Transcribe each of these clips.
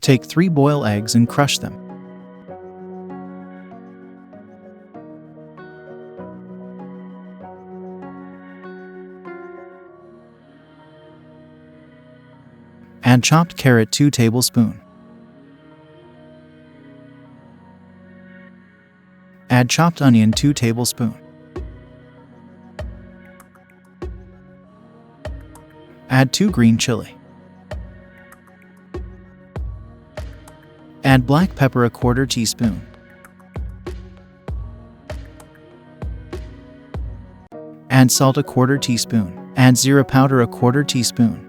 Take 3 boiled eggs and crush them. Add chopped carrot 2 tablespoons. Add chopped onion 2 tablespoons. Add 2 green chili. Add black pepper 1/4 teaspoon. Add salt 1/4 teaspoon. Add zira powder 1/4 teaspoon.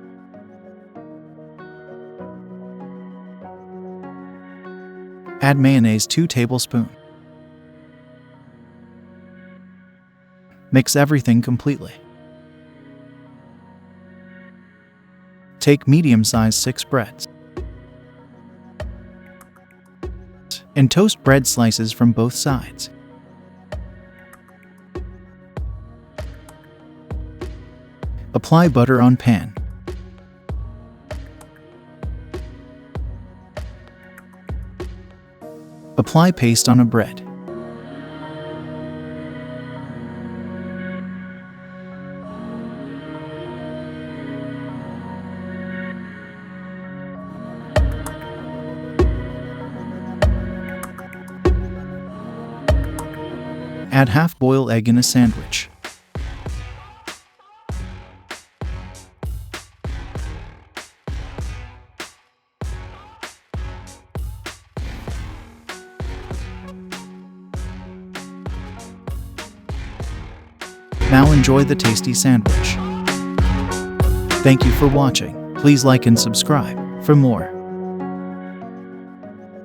Add mayonnaise 2 tablespoons. Mix everything completely. Take medium-sized 6 breads and toast bread slices from both sides. Apply butter on pan. Apply paste on a bread. Add half-boiled egg in a sandwich. Now enjoy the tasty sandwich. Thank you for watching. Please like and subscribe for more.